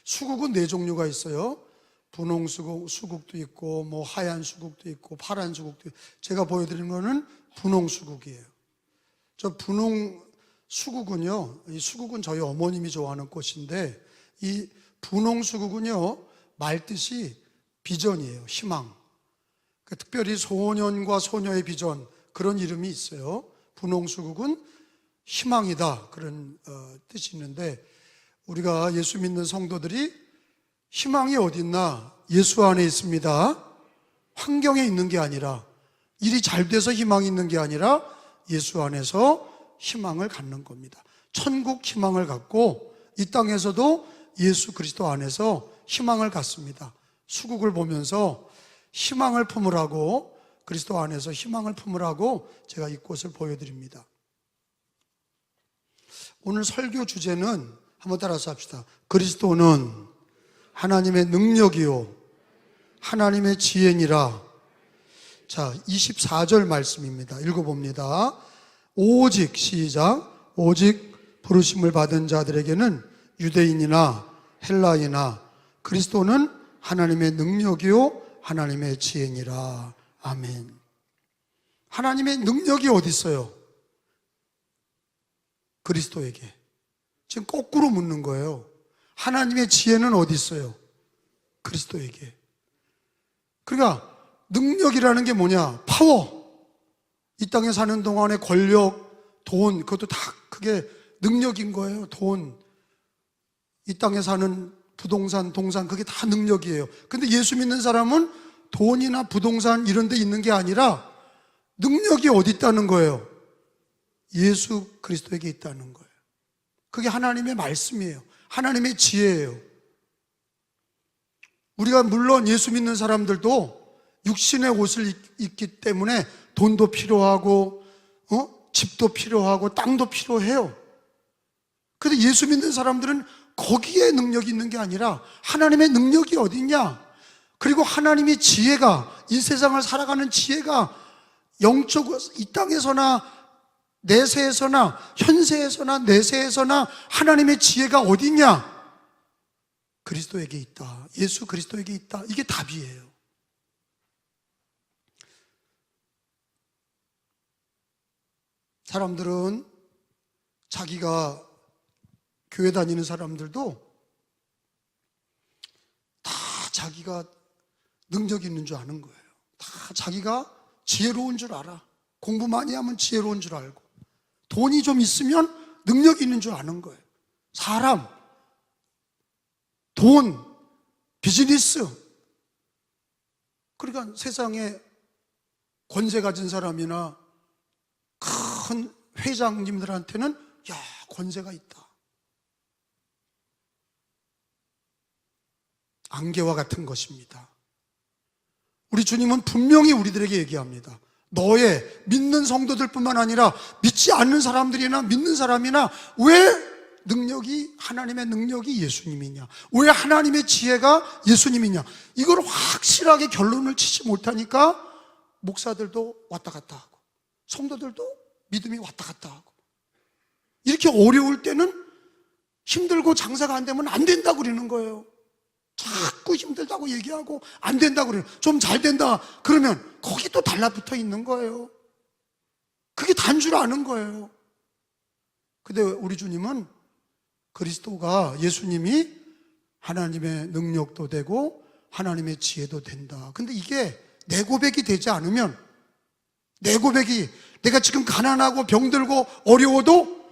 수국은 네 종류가 있어요. 분홍 수국도 있고, 뭐 하얀 수국도 있고, 파란 수국도 있고. 제가 보여드리는 거는 분홍 수국이에요. 저 분홍 수국은요, 이 수국은 저희 어머님이 좋아하는 꽃인데, 이 분홍 수국은요, 말뜻이 비전이에요. 희망. 특별히 소년과 소녀의 비전, 그런 이름이 있어요. 분홍 수국은 희망이다, 그런 뜻이 있는데, 우리가 예수 믿는 성도들이 희망이 어디 있나? 예수 안에 있습니다. 환경에 있는 게 아니라, 일이 잘 돼서 희망이 있는 게 아니라 예수 안에서 희망을 갖는 겁니다. 천국 희망을 갖고 이 땅에서도 예수 그리스도 안에서 희망을 갖습니다. 수국을 보면서 희망을 품으라고, 그리스도 안에서 희망을 품으라고 제가 이 꽃을 보여드립니다. 오늘 설교 주제는 한번 따라서 합시다. 그리스도는 하나님의 능력이요 하나님의 지혜니라. 자, 24절 말씀입니다. 읽어봅니다. 오직, 시작. 오직 부르심을 받은 자들에게는 유대인이나 헬라이나 그리스도는 하나님의 능력이요 하나님의 지혜니라. 아멘. 하나님의 능력이 어디 있어요? 그리스도에게. 지금 거꾸로 묻는 거예요. 하나님의 지혜는 어디 있어요? 그리스도에게. 그러니까 능력이라는 게 뭐냐? 파워. 이 땅에 사는 동안의 권력, 돈, 그것도 다 그게 능력인 거예요. 돈. 이 땅에 사는 부동산, 동산, 그게 다 능력이에요. 근데 예수 믿는 사람은 돈이나 부동산 이런 데 있는 게 아니라 능력이 어디 있다는 거예요? 예수 그리스도에게 있다는 거예요. 그게 하나님의 말씀이에요. 하나님의 지혜예요. 우리가 물론 예수 믿는 사람들도 육신의 옷을 입기 때문에 돈도 필요하고 집도 필요하고 땅도 필요해요. 근데 예수 믿는 사람들은 거기에 능력이 있는 게 아니라 하나님의 능력이 어디 있냐? 그리고 하나님의 지혜가, 이 세상을 살아가는 지혜가 영적으로 이 땅에서나 내세에서나 현세에서나 내세에서나 하나님의 지혜가 어디 있냐? 그리스도에게 있다. 예수 그리스도에게 있다. 이게 답이에요. 사람들은 자기가 교회 다니는 사람들도 다 자기가 능력 있는 줄 아는 거예요. 다 자기가 지혜로운 줄 알아. 공부 많이 하면 지혜로운 줄 알고, 돈이 좀 있으면 능력 있는 줄 아는 거예요. 사람, 돈, 비즈니스. 그러니까 세상에 권세 가진 사람이나 큰 회장님들한테는 야, 권세가 있다. 안개와 같은 것입니다. 우리 주님은 분명히 우리들에게 얘기합니다. 너의 믿는 성도들뿐만 아니라 믿지 않는 사람들이나 믿는 사람이나 왜 능력이, 하나님의 능력이 예수님이냐, 왜 하나님의 지혜가 예수님이냐, 이걸 확실하게 결론을 치지 못하니까 목사들도 왔다 갔다 하고 성도들도 믿음이 왔다 갔다 하고, 이렇게 어려울 때는 힘들고 장사가 안 되면 안 된다고 그러는 거예요. 자꾸 힘들다고 얘기하고 안 된다고 그래요. 좀 잘 된다 그러면 거기 또 달라붙어 있는 거예요. 그게 단 줄 아는 거예요. 근데 우리 주님은 그리스도가, 예수님이 하나님의 능력도 되고 하나님의 지혜도 된다. 근데 이게 내 고백이 되지 않으면, 내 고백이 내가 지금 가난하고 병들고 어려워도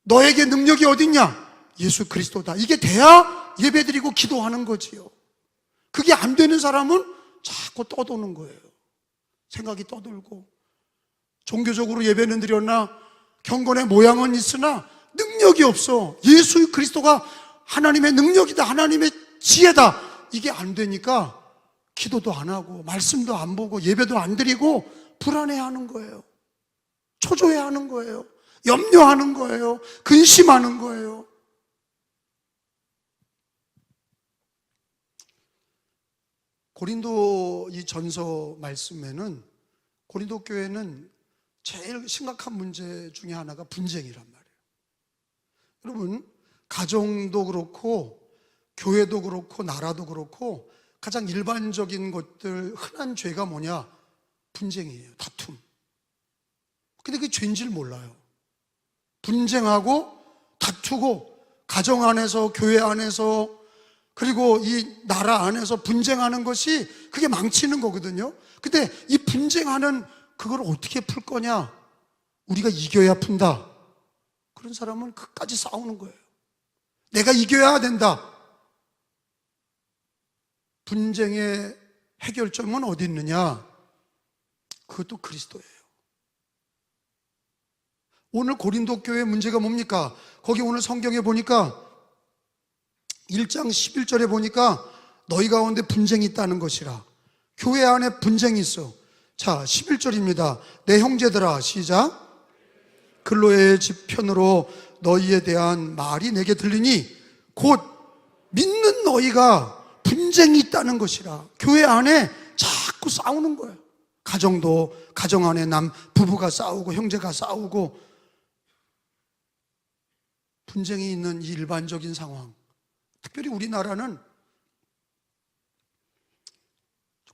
너에게 능력이 어딨냐? 예수 그리스도다. 이게 돼야 예배드리고 기도하는 거지요. 그게 안 되는 사람은 자꾸 떠도는 거예요. 생각이 떠돌고, 종교적으로 예배는 드렸나, 경건의 모양은 있으나 능력이 없어. 예수 그리스도가 하나님의 능력이다, 하나님의 지혜다, 이게 안 되니까 기도도 안 하고 말씀도 안 보고 예배도 안 드리고 불안해하는 거예요. 초조해하는 거예요. 염려하는 거예요. 근심하는 거예요. 고린도 이 전서 말씀에는, 고린도 교회는 제일 심각한 문제 중에 하나가 분쟁이란 말이에요. 여러분, 가정도 그렇고 교회도 그렇고 나라도 그렇고 가장 일반적인 것들, 흔한 죄가 뭐냐? 분쟁이에요. 다툼. 근데 그게 죄인지를 몰라요. 분쟁하고 다투고 가정 안에서, 교회 안에서, 그리고 이 나라 안에서 분쟁하는 것이 그게 망치는 거거든요. 근데 이 분쟁하는 그걸 어떻게 풀 거냐? 우리가 이겨야 푼다. 그런 사람은 끝까지 싸우는 거예요. 내가 이겨야 된다. 분쟁의 해결점은 어디 있느냐? 그것도 그리스도예요. 오늘 고린도 교회 문제가 뭡니까? 거기 오늘 성경에 보니까 1장 11절에 보니까 너희 가운데 분쟁이 있다는 것이라. 교회 안에 분쟁이 있어. 자, 11절입니다. 내 형제들아, 시작. 글로의 집 편으로 너희에 대한 말이 내게 들리니 곧 믿는 너희가 분쟁이 있다는 것이라. 교회 안에 자꾸 싸우는 거예요. 가정도, 가정 안에 부부가 싸우고 형제가 싸우고 분쟁이 있는 이 일반적인 상황. 특별히 우리나라는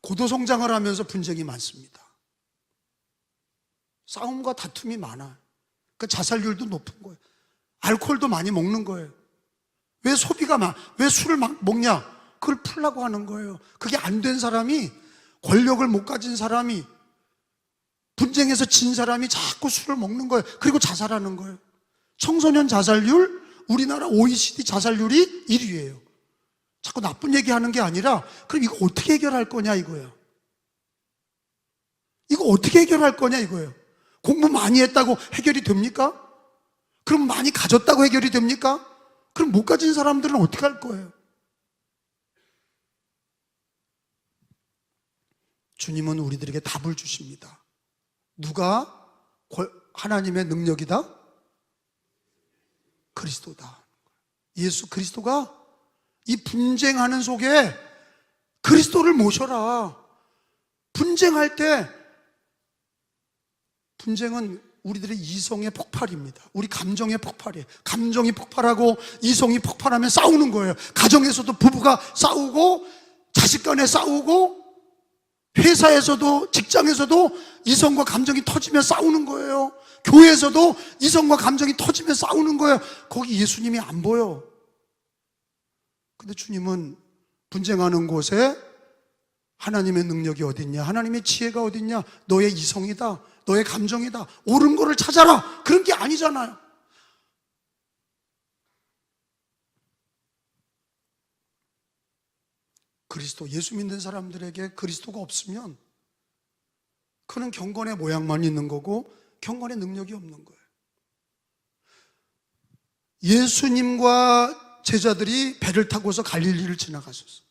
고도성장을 하면서 분쟁이 많습니다. 싸움과 다툼이 많아요. 그러니까 자살률도 높은 거예요. 알코올도 많이 먹는 거예요. 왜 왜 술을 막 먹냐? 그걸 풀려고 하는 거예요. 그게 안 된 사람이, 권력을 못 가진 사람이, 분쟁에서 진 사람이 자꾸 술을 먹는 거예요. 그리고 자살하는 거예요. 청소년 자살률, 우리나라 OECD 자살률이 1위예요. 자꾸 나쁜 얘기하는 게 아니라 그럼 이거 어떻게 해결할 거냐 이거예요. 이거 어떻게 해결할 거냐 이거예요. 공부 많이 했다고 해결이 됩니까? 그럼 많이 가졌다고 해결이 됩니까? 그럼 못 가진 사람들은 어떻게 할 거예요? 주님은 우리들에게 답을 주십니다. 누가 하나님의 능력이다? 그리스도다. 예수 그리스도가 이 분쟁하는 속에 그리스도를 모셔라. 분쟁할 때, 분쟁은 우리들의 이성의 폭발입니다. 우리 감정의 폭발이에요. 감정이 폭발하고 이성이 폭발하면 싸우는 거예요. 가정에서도 부부가 싸우고, 자식 간에 싸우고, 회사에서도, 직장에서도 이성과 감정이 터지면 싸우는 거예요. 교회에서도 이성과 감정이 터지면 싸우는 거예요. 거기 예수님이 안 보여. 근데 주님은 분쟁하는 곳에 하나님의 능력이 어딨냐, 하나님의 지혜가 어딨냐, 너의 이성이다, 너의 감정이다, 옳은 거를 찾아라, 그런 게 아니잖아요. 그리스도, 예수 믿는 사람들에게 그리스도가 없으면 그는 경건의 모양만 있는 거고 경건의 능력이 없는 거예요. 예수님과 제자들이 배를 타고서 갈릴리를 지나가셨어요.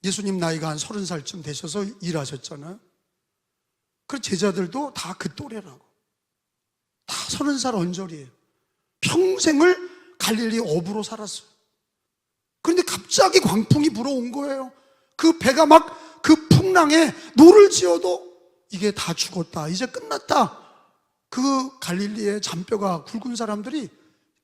예수님 나이가 한 30살쯤 되셔서 일하셨잖아요. 그 제자들도 다 그 또래라고. 다 30살 언저리예요. 평생을 갈릴리 어부로 살았어요. 그런데 갑자기 광풍이 불어온 거예요. 그 배가 막 그 풍랑에 노를 지어도 이게 다 죽었다, 이제 끝났다. 그 갈릴리의 잔뼈가 굵은 사람들이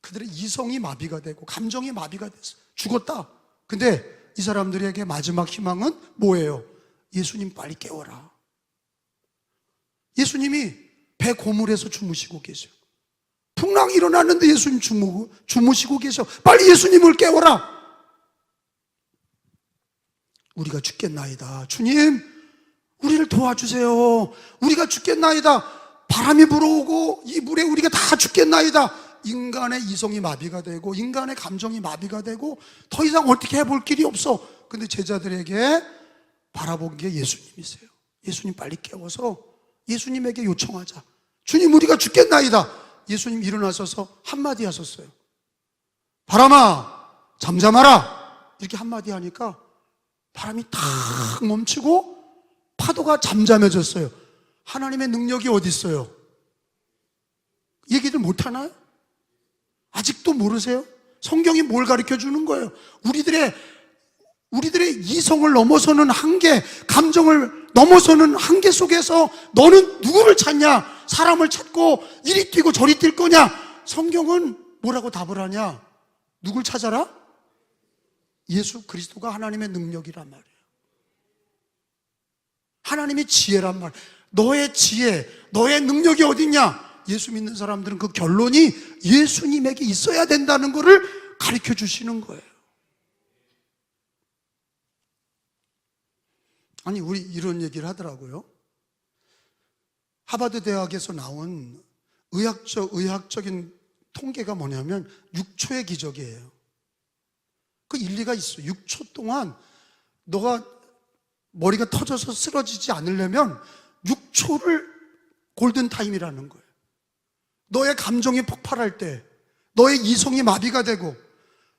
그들의 이성이 마비가 되고 감정이 마비가 됐어요. 죽었다. 근데 이 사람들에게 마지막 희망은 뭐예요? 예수님 빨리 깨워라. 예수님이 배 고물에서 주무시고 계셔. 풍랑이 일어났는데 예수님 주무시고 계셔. 빨리 예수님을 깨워라. 우리가 죽겠나이다. 주님, 우리를 도와주세요. 우리가 죽겠나이다. 바람이 불어오고 이 물에 우리가 다 죽겠나이다. 인간의 이성이 마비가 되고 인간의 감정이 마비가 되고 더 이상 어떻게 해볼 길이 없어. 근데 제자들에게 바라본 게 예수님이세요. 예수님 빨리 깨워서 예수님에게 요청하자. 주님, 우리가 죽겠나이다. 예수님 일어나셔서 한마디 하셨어요. 바람아, 잠잠하라. 이렇게 한마디 하니까 바람이 탁 멈추고 파도가 잠잠해졌어요. 하나님의 능력이 어디 있어요? 얘기들 못하나요? 아직도 모르세요? 성경이 뭘 가르쳐 주는 거예요? 우리들의 이성을 넘어서는 한계, 감정을 넘어서는 한계 속에서 너는 누구를 찾냐? 사람을 찾고 이리 뛰고 저리 뛸 거냐? 성경은 뭐라고 답을 하냐? 누굴 찾아라? 예수 그리스도가 하나님의 능력이란 말이에요. 하나님의 지혜란 말. 너의 지혜, 너의 능력이 어딨냐? 예수 믿는 사람들은 그 결론이 예수님에게 있어야 된다는 것을 가르쳐 주시는 거예요. 아니, 우리 이런 얘기를 하더라고요. 하버드 대학에서 나온 의학적인 통계가 뭐냐면 6초의 기적이에요. 그 일리가 있어. 6초 동안 너가 머리가 터져서 쓰러지지 않으려면 6초를 골든타임이라는 거예요. 너의 감정이 폭발할 때, 너의 이성이 마비가 되고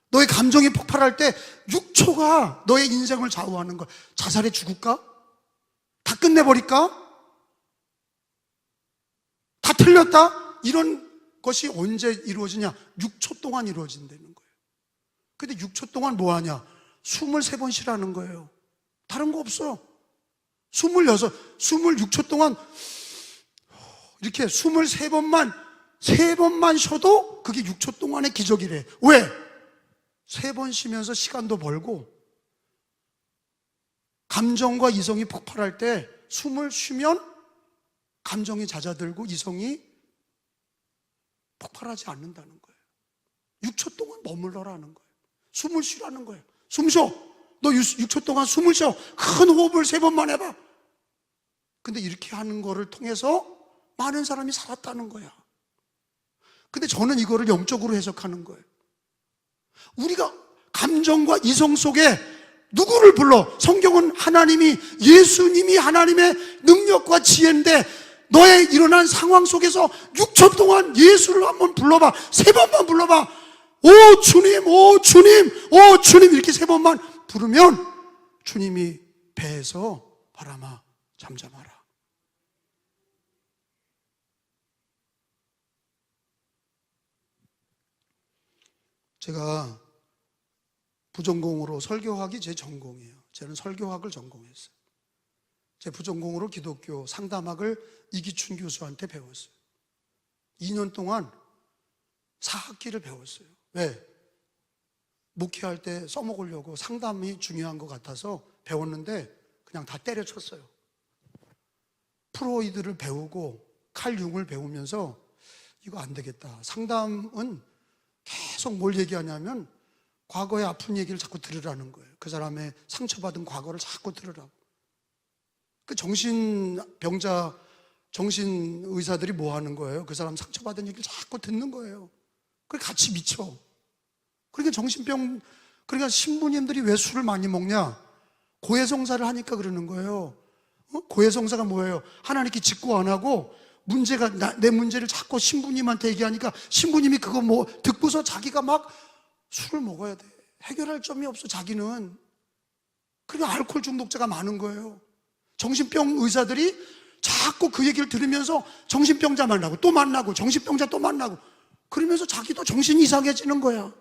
너의 감정이 폭발할 때 6초가 너의 인생을 좌우하는 거야. 자살해 죽을까? 다 끝내버릴까? 다 틀렸다? 이런 것이 언제 이루어지냐? 6초 동안 이루어진다는 거예요. 근데 6초 동안 뭐 하냐? 23번 쉬라는 거예요. 다른 거 없어. 26초 동안 이렇게 23번만 쉬어도 그게 6초 동안의 기적이래. 왜? 3번 쉬면서 시간도 벌고 감정과 이성이 폭발할 때 숨을 쉬면 감정이 잦아들고 이성이 폭발하지 않는다는 거예요. 6초 동안 머물러라는 거예요. 숨을 쉬라는 거예요. 숨 쉬어. 너 6초 동안 숨을 쉬어. 큰 호흡을 3번만 해봐. 근데 이렇게 하는 거를 통해서 많은 사람이 살았다는 거야. 근데 저는 이거를 영적으로 해석하는 거예요. 우리가 감정과 이성 속에 누구를 불러? 성경은 하나님이, 예수님이 하나님의 능력과 지혜인데 너의 일어난 상황 속에서 6초 동안 예수를 한번 불러봐. 3번만 불러봐. 오 주님, 오 주님, 오 주님 이렇게 3번만 부르면 주님이 배에서 바람아 잠잠하라. 제가 부전공으로 설교학이 제 전공이에요. 저는 설교학을 전공했어요. 제 부전공으로 기독교 상담학을 이기춘 교수한테 배웠어요. 2년 동안 4학기를 배웠어요. 왜? 목회할 때 써먹으려고 상담이 중요한 것 같아서 배웠는데 그냥 다 때려쳤어요. 프로이드를 배우고 칼 융을 배우면서 이거 안 되겠다. 상담은 계속 뭘 얘기하냐면 과거의 아픈 얘기를 자꾸 들으라는 거예요. 그 사람의 상처받은 과거를 자꾸 들으라고. 그 정신병자, 정신의사들이 뭐 하는 거예요? 그 사람 상처받은 얘기를 자꾸 듣는 거예요. 그래 같이 미쳐. 그러니까 그러니까 신부님들이 왜 술을 많이 먹냐? 고해성사를 하니까 그러는 거예요. 고해성사가 뭐예요? 하나님께 직고 안 하고 내 문제를 자꾸 신부님한테 얘기하니까 신부님이 그거 뭐 듣고서 자기가 막 술을 먹어야 돼. 해결할 점이 없어 자기는. 그러니까 알코올 중독자가 많은 거예요. 정신병 의사들이 자꾸 그 얘기를 들으면서 정신병자 만나고 또 만나고 정신병자 또 만나고 그러면서 자기도 정신이 이상해지는 거야.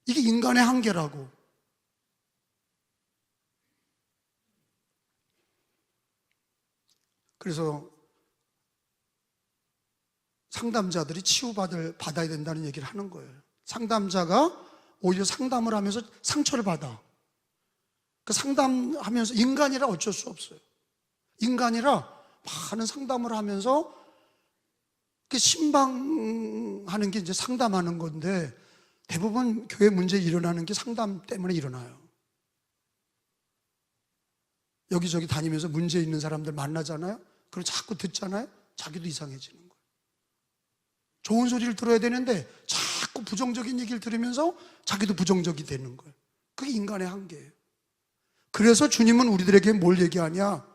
이게 인간의 한계라고. 그래서 상담자들이 받아야 된다는 얘기를 하는 거예요. 상담자가 오히려 상담을 하면서 상처를 받아. 그 상담하면서 인간이라 어쩔 수 없어요. 인간이라 많은 상담을 하면서 그 신방하는 게 이제 상담하는 건데 대부분 교회 문제 일어나는 게 상담 때문에 일어나요. 여기저기 다니면서 문제 있는 사람들 만나잖아요. 그럼 자꾸 듣잖아요. 자기도 이상해지는 거예요. 좋은 소리를 들어야 되는데 자꾸 부정적인 얘기를 들으면서 자기도 부정적이 되는 거예요. 그게 인간의 한계예요. 그래서 주님은 우리들에게 뭘 얘기하냐?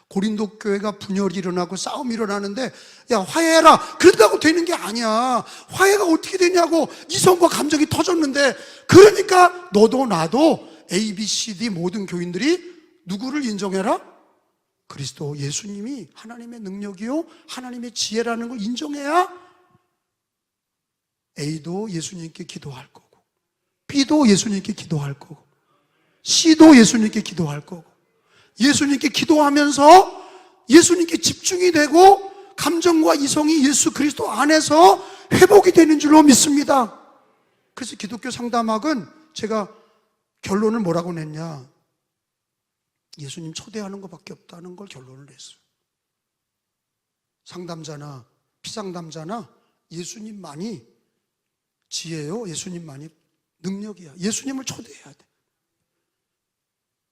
고린도 교회가 분열이 일어나고 싸움이 일어나는데 야 화해해라. 그런다고 되는 게 아니야. 화해가 어떻게 되냐고. 이성과 감정이 터졌는데 그러니까 너도 나도 A, B, C, D 모든 교인들이 누구를 인정해라? 그리스도 예수님이 하나님의 능력이요 하나님의 지혜라는 걸 인정해야 A도 예수님께 기도할 거고 B도 예수님께 기도할 거고 C도 예수님께 기도할 거고 예수님께 기도하면서 예수님께 집중이 되고 감정과 이성이 예수 그리스도 안에서 회복이 되는 줄로 믿습니다. 그래서 기독교 상담학은 제가 결론을 뭐라고 냈냐? 예수님 초대하는 것밖에 없다는 걸 결론을 냈어요. 상담자나 피상담자나 예수님만이 지혜요, 예수님만이 능력이야. 예수님을 초대해야 돼.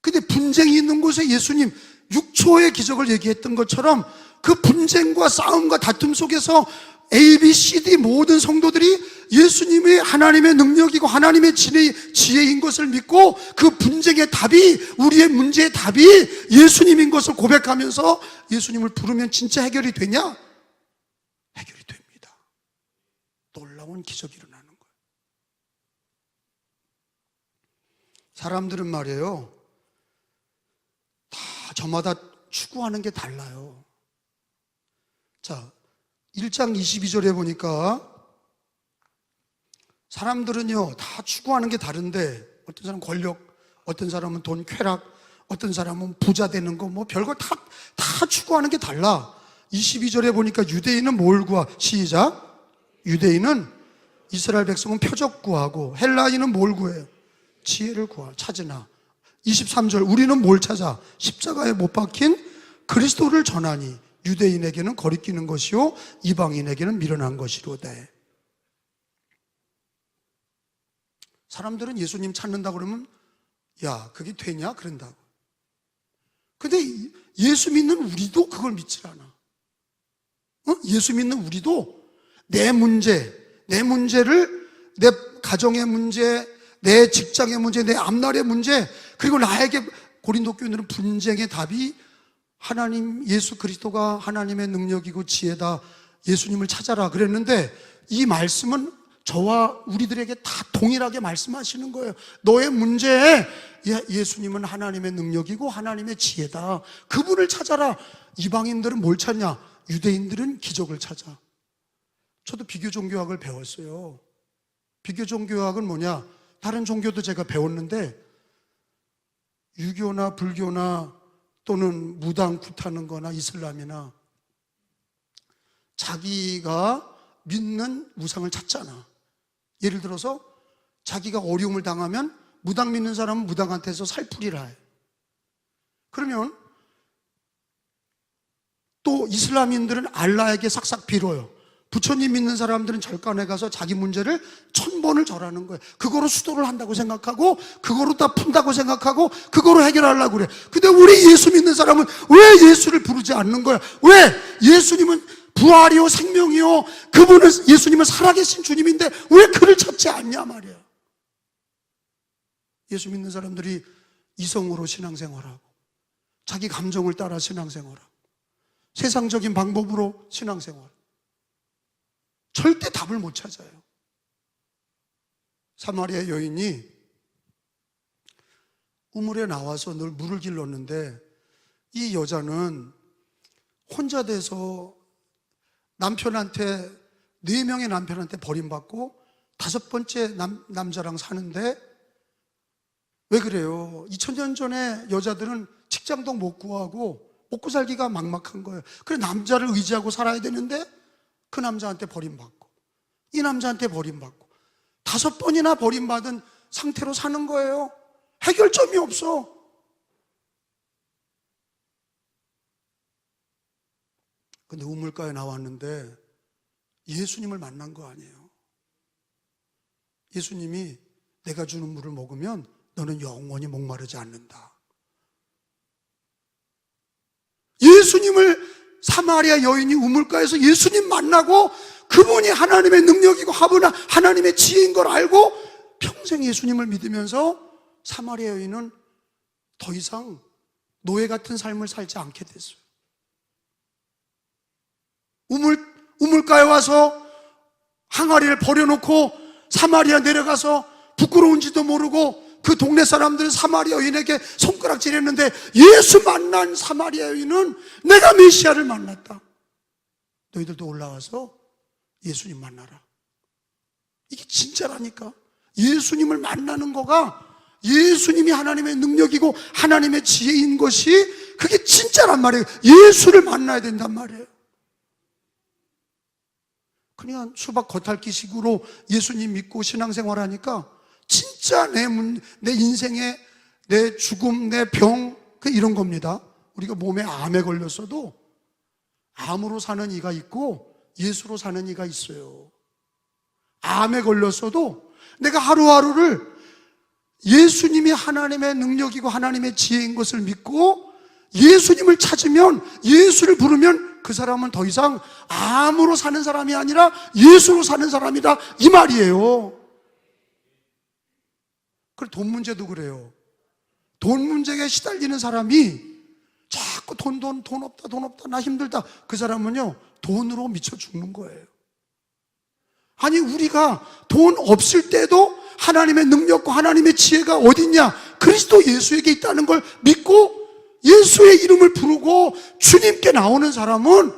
근데 분쟁이 있는 곳에 예수님 6초의 기적을 얘기했던 것처럼 그 분쟁과 싸움과 다툼 속에서 A, B, C, D 모든 성도들이 예수님이 하나님의 능력이고 하나님의 지혜인 것을 믿고 그 분쟁의 답이, 우리의 문제의 답이 예수님인 것을 고백하면서 예수님을 부르면 진짜 해결이 되냐? 해결이 됩니다. 놀라운 기적이 일어나는 거예요. 사람들은 말이에요, 다 저마다 추구하는 게 달라요. 자, 1장 22절에 보니까 사람들은요 다 추구하는 게 다른데, 어떤 사람은 권력, 어떤 사람은 돈, 쾌락, 어떤 사람은 부자 되는 거, 뭐 별거 다 추구하는 게 달라. 22절에 보니까 유대인은 뭘 구하? 시작. 유대인은, 이스라엘 백성은 표적 구하고, 헬라인은 뭘 구해요? 지혜를 찾으나. 23절, 우리는 뭘 찾아? 십자가에 못 박힌 그리스도를 전하니 유대인에게는 거리끼는 것이요 이방인에게는 미련한 것이로되. 사람들은 예수님 찾는다 그러면 야, 그게 되냐? 그런다고. 근데 예수 믿는 우리도 그걸 믿질 않아. 예수 믿는 우리도 내 문제를, 내 가정의 문제, 내 직장의 문제, 내 앞날의 문제, 그리고 나에게, 고린도 교인들은 분쟁의 답이 하나님, 예수 그리스도가 하나님의 능력이고 지혜다, 예수님을 찾아라 그랬는데, 이 말씀은 저와 우리들에게 다 동일하게 말씀하시는 거예요. 너의 문제에 예수님은 하나님의 능력이고 하나님의 지혜다, 그분을 찾아라. 이방인들은 뭘 찾냐? 유대인들은 기적을 찾아. 저도 비교 종교학을 배웠어요. 비교 종교학은 뭐냐? 다른 종교도 제가 배웠는데, 유교나 불교나 또는 무당 굿하는 거나 이슬람이나 자기가 믿는 우상을 찾잖아. 예를 들어서 자기가 어려움을 당하면 무당 믿는 사람은 무당한테서 살풀이를 해. 그러면 또 이슬람인들은 알라에게 삭삭 빌어요. 부처님 믿는 사람들은 절간에 가서 자기 문제를 1000번을 절하는 거예요. 그거로 수도를 한다고 생각하고, 그거로 다 푼다고 생각하고, 그거로 해결하려고 그래. 근데 우리 예수 믿는 사람은 왜 예수를 부르지 않는 거야? 왜? 예수님은 부활이요 생명이요, 그분은, 예수님은 살아계신 주님인데 왜 그를 찾지 않냐 말이야. 예수 믿는 사람들이 이성으로 신앙생활하고, 자기 감정을 따라 신앙생활하고, 세상적인 방법으로 신앙생활, 절대 답을 못 찾아요. 사마리아 여인이 우물에 나와서 늘 물을 길렀는데, 이 여자는 혼자 돼서 남편한테, 4명의 남편한테 버림받고 5번째 남자랑 사는데, 왜 그래요? 2000년 전에 여자들은 직장도 못 구하고 먹고 살기가 막막한 거예요. 그래 남자를 의지하고 살아야 되는데 그 남자한테 버림받고, 이 남자한테 버림받고, 5번이나 버림받은 상태로 사는 거예요. 해결점이 없어. 근데 우물가에 나왔는데 예수님을 만난 거 아니에요. 예수님이 내가 주는 물을 먹으면 너는 영원히 목마르지 않는다. 예수님을, 사마리아 여인이 우물가에서 예수님 만나고 그분이 하나님의 능력이고 하나님의 지혜인 걸 알고 평생 예수님을 믿으면서 사마리아 여인은 더 이상 노예 같은 삶을 살지 않게 됐어요. 우물가에 와서 항아리를 버려놓고 사마리아 내려가서 부끄러운지도 모르고 그 동네 사람들은 사마리아 여인에게 손가락질했는데, 예수 만난 사마리아 여인은 내가 메시아를 만났다. 너희들도 올라와서 예수님 만나라. 이게 진짜라니까. 예수님을 만나는 거가, 예수님이 하나님의 능력이고 하나님의 지혜인 것이 그게 진짜란 말이에요. 예수를 만나야 된단 말이에요. 그냥 수박 겉핥기식으로 예수님 믿고 신앙생활하니까 진짜 진짜 내 인생의 내 죽음, 내 병, 이런 겁니다. 우리가 몸에 암에 걸렸어도 암으로 사는 이가 있고 예수로 사는 이가 있어요. 암에 걸렸어도 내가 하루하루를 예수님이 하나님의 능력이고 하나님의 지혜인 것을 믿고 예수님을 찾으면, 예수를 부르면 그 사람은 더 이상 암으로 사는 사람이 아니라 예수로 사는 사람이다, 이 말이에요. 그리고 돈 문제도 그래요. 돈 문제에 시달리는 사람이 자꾸 돈 없다, 나 힘들다, 그 사람은요 돈으로 미쳐 죽는 거예요. 아니, 우리가 돈 없을 때도 하나님의 능력과 하나님의 지혜가 어딨냐? 그리스도 예수에게 있다는 걸 믿고 예수의 이름을 부르고 주님께 나오는 사람은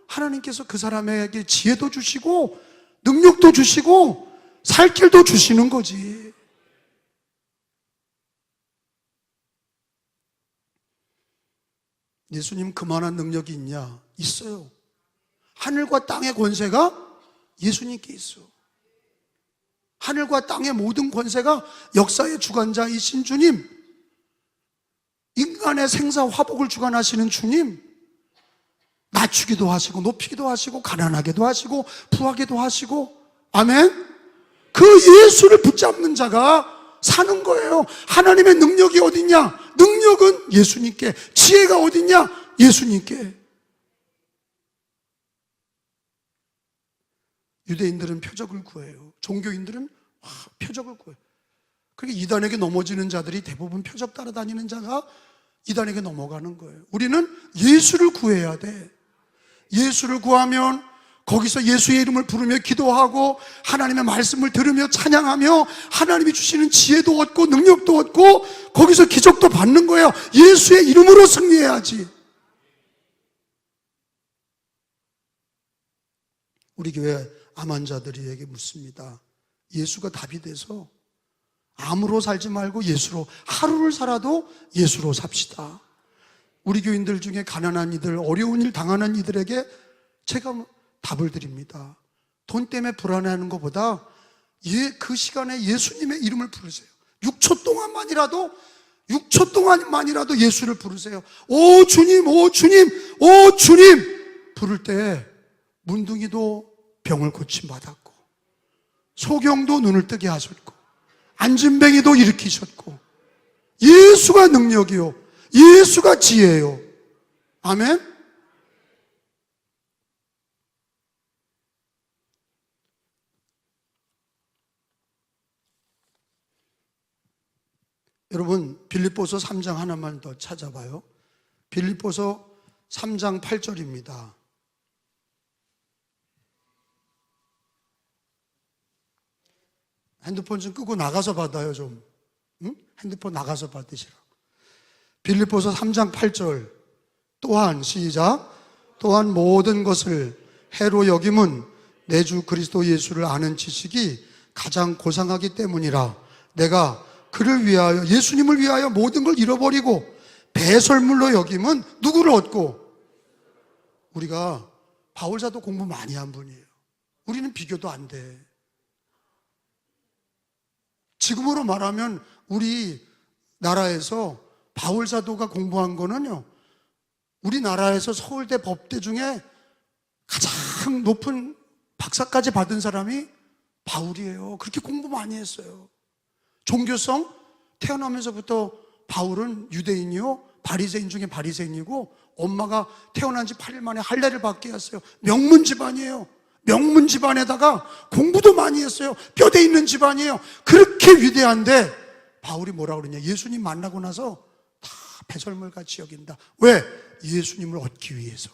하나님께서 그 사람에게 지혜도 주시고 능력도 주시고 살 길도 주시는 거지. 예수님 그만한 능력이 있냐? 있어요. 하늘과 땅의 권세가 예수님께 있어. 하늘과 땅의 모든 권세가 역사의 주관자이신 주님, 인간의 생사 화복을 주관하시는 주님, 낮추기도 하시고 높이기도 하시고 가난하게도 하시고 부하게도 하시고, 아멘? 그 예수를 붙잡는 자가 사는 거예요. 하나님의 능력이 어딨냐? 능력은 예수님께. 지혜가 어딨냐? 예수님께. 유대인들은 표적을 구해요. 종교인들은 표적을 구해요. 그러니까 이단에게 넘어지는 자들이 대부분 표적 따라다니는 자가 이단에게 넘어가는 거예요. 우리는 예수를 구해야 돼. 예수를 구하면 거기서 예수의 이름을 부르며 기도하고 하나님의 말씀을 들으며 찬양하며 하나님이 주시는 지혜도 얻고 능력도 얻고 거기서 기적도 받는 거예요. 예수의 이름으로 승리해야지. 우리 교회 암 환자들에게 묻습니다. 예수가 답이 돼서 암으로 살지 말고 예수로, 하루를 살아도 예수로 삽시다. 우리 교인들 중에 가난한 이들, 어려운 일 당하는 이들에게 제가 답을 드립니다. 돈 때문에 불안해하는 것보다 그 시간에 예수님의 이름을 부르세요. 6초 동안만이라도 예수를 부르세요. 오 주님, 오 주님, 오 주님 부를 때 문둥이도 병을 고침받았고 소경도 눈을 뜨게 하셨고 안진뱅이도 일으키셨고, 예수가 능력이요, 예수가 지혜요. 아멘? 여러분, 빌립보서 3장 하나만 더 찾아봐요. 빌립보서 3장 8절입니다. 핸드폰 좀 끄고 나가서 받아요, 좀. 응? 핸드폰 나가서 받으시라. 빌립보서 3장 8절. 또한, 시작. 또한 모든 것을 해로 여김은 내 주 그리스도 예수를 아는 지식이 가장 고상하기 때문이라. 내가 그를 위하여, 예수님을 위하여 모든 걸 잃어버리고 배설물로 여김은 누구를 얻고? 우리가 바울사도 공부 많이 한 분이에요. 우리는 비교도 안 돼. 지금으로 말하면 우리 나라에서 바울사도가 공부한 거는요, 우리나라에서 서울대 법대 중에 가장 높은 박사까지 받은 사람이 바울이에요. 그렇게 공부 많이 했어요. 종교성, 태어나면서부터 바울은 유대인이요, 바리새인 중에 바리새인이고, 엄마가 태어난 지 8일 만에 할례를 받게 했어요. 명문 집안이에요. 명문 집안에다가 공부도 많이 했어요. 뼈대 있는 집안이에요. 그렇게 위대한데 바울이 뭐라 그러냐? 예수님 만나고 나서 다 배설물같이 여긴다. 왜? 예수님을 얻기 위해서.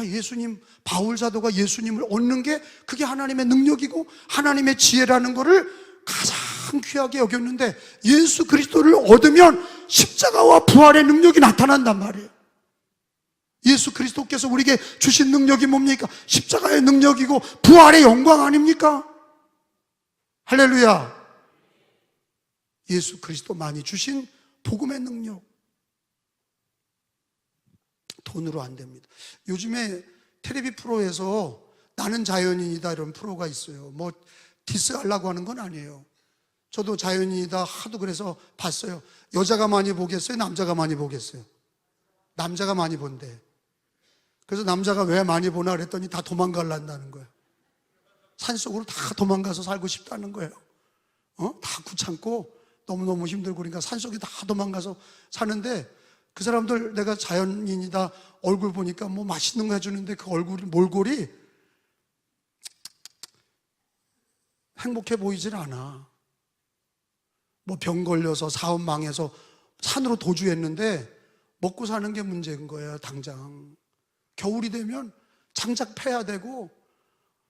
예수님, 바울 사도가 예수님을 얻는 게 그게 하나님의 능력이고 하나님의 지혜라는 거를 가장 귀하게 여겼는데, 예수 그리스도를 얻으면 십자가와 부활의 능력이 나타난단 말이에요. 예수 그리스도께서 우리에게 주신 능력이 뭡니까? 십자가의 능력이고 부활의 영광 아닙니까? 할렐루야. 예수 그리스도만이 주신 복음의 능력. 돈으로 안 됩니다. 요즘에 텔레비 프로에서 나는 자연인이다 이런 프로가 있어요. 뭐 디스하려고 하는 건 아니에요. 저도 자연인이다 하도 그래서 봤어요. 여자가 많이 보겠어요? 남자가 많이 보겠어요? 남자가 많이 본대. 그래서 남자가 왜 많이 보나 그랬더니 다 도망가려는 거예요. 산속으로 다 도망가서 살고 싶다는 거예요. 다 귀찮고 너무너무 힘들고 그러니까 산속에 다 도망가서 사는데, 그 사람들 내가 자연인이다 얼굴 보니까 뭐 맛있는 거 해주는데 그 몰골이 행복해 보이질 않아. 뭐 병 걸려서 사업 망해서 산으로 도주했는데 먹고 사는 게 문제인 거예요. 당장 겨울이 되면 장작 패야 되고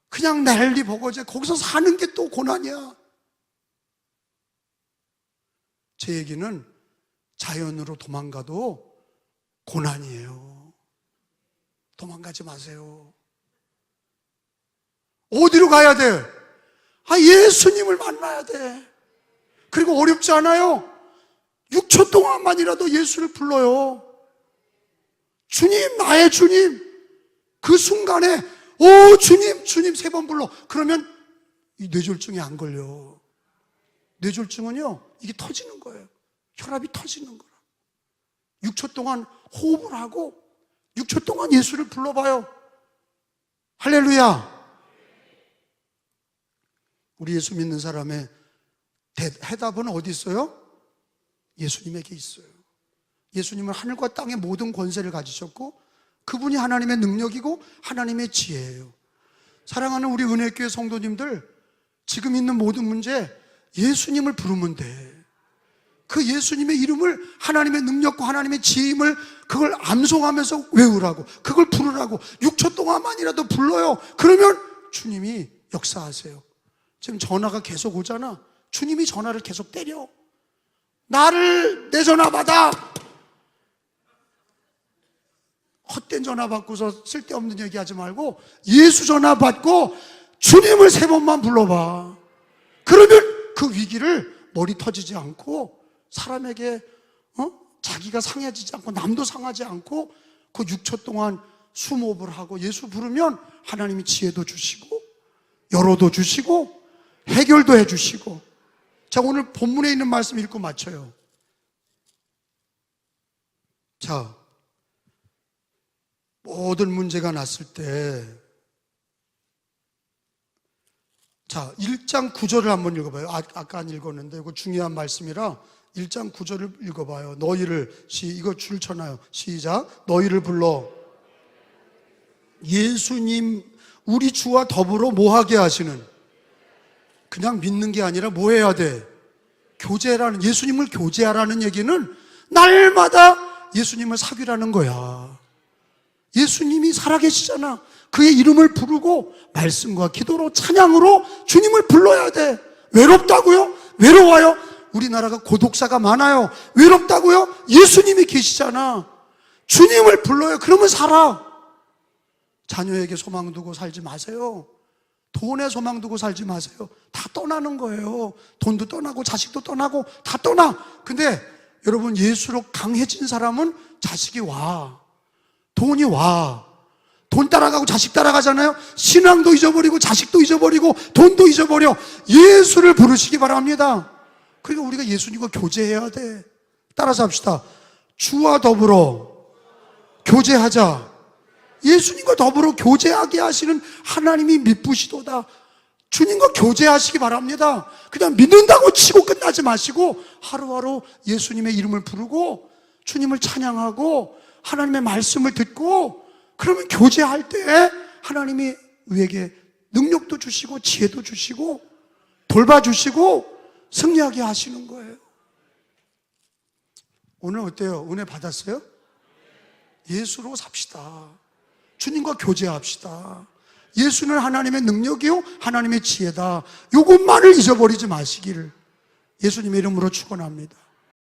그냥 난리 버거제 거기서 사는 게 또 고난이야. 제 얘기는 자연으로 도망가도 고난이에요. 도망가지 마세요. 어디로 가야 돼? 예수님을 만나야 돼. 그리고 어렵지 않아요. 6초 동안만이라도 예수를 불러요. 주님, 나의 주님. 그 순간에 오 주님, 주님 3번 불러. 그러면 이 뇌졸중이 안 걸려. 뇌졸중은요, 이게 터지는 거예요. 혈압이 터지는 거라. 6초 동안 호흡을 하고 6초 동안 예수를 불러봐요. 할렐루야. 우리 예수 믿는 사람의 해답은 어디 있어요? 예수님에게 있어요. 예수님은 하늘과 땅의 모든 권세를 가지셨고 그분이 하나님의 능력이고 하나님의 지혜예요. 사랑하는 우리 은혜교회 성도님들, 지금 있는 모든 문제 예수님을 부르면 돼. 그 예수님의 이름을, 하나님의 능력과 하나님의 지혜임을 그걸 암송하면서 외우라고, 그걸 부르라고. 6초 동안만이라도 불러요. 그러면 주님이 역사하세요. 지금 전화가 계속 오잖아. 주님이 전화를 계속 때려. 내 전화 받아. 헛된 전화 받고서 쓸데없는 얘기하지 말고 예수 전화 받고 주님을 3번만 불러봐. 그러면 그 위기를 머리 터지지 않고 사람에게 자기가 상해지지 않고 남도 상하지 않고 그 6초 동안 숨호흡을 하고 예수 부르면 하나님이 지혜도 주시고 열어도 주시고 해결도 해주시고. 자, 오늘 본문에 있는 말씀 읽고 마쳐요. 자, 모든 문제가 났을 때, 자, 1장 9절을 한번 읽어봐요. 아까 안 읽었는데 이거 중요한 말씀이라 1장 9절을 읽어봐요. 너희를, 이거 줄 쳐놔요. 시작. 너희를 불러 예수님 우리 주와 더불어 뭐하게 하시는, 그냥 믿는 게 아니라 뭐 해야 돼? 교제라는, 예수님을 교제하라는 얘기는 날마다 예수님을 사귀라는 거야. 예수님이 살아계시잖아. 그의 이름을 부르고 말씀과 기도로 찬양으로 주님을 불러야 돼. 외롭다고요? 외로워요? 우리나라가 고독사가 많아요. 외롭다고요? 예수님이 계시잖아. 주님을 불러요. 그러면 살아. 자녀에게 소망 두고 살지 마세요. 돈에 소망 두고 살지 마세요. 다 떠나는 거예요. 돈도 떠나고 자식도 떠나고 다 떠나. 근데 여러분, 예수로 강해진 사람은 자식이 와, 돈이 와. 돈 따라가고 자식 따라가잖아요. 신앙도 잊어버리고 자식도 잊어버리고 돈도 잊어버려. 예수를 부르시기 바랍니다. 그러니까 우리가 예수님과 교제해야 돼. 따라서 합시다. 주와 더불어 교제하자. 예수님과 더불어 교제하게 하시는 하나님이 미쁘시도다. 주님과 교제하시기 바랍니다. 그냥 믿는다고 치고 끝나지 마시고 하루하루 예수님의 이름을 부르고 주님을 찬양하고 하나님의 말씀을 듣고, 그러면 교제할 때 하나님이 우리에게 능력도 주시고 지혜도 주시고 돌봐주시고 승리하게 하시는 거예요. 오늘 어때요? 은혜 받았어요? 예수로 삽시다. 주님과 교제합시다. 예수는 하나님의 능력이요 하나님의 지혜다. 이것만을 잊어버리지 마시기를 예수님의 이름으로 축원합니다.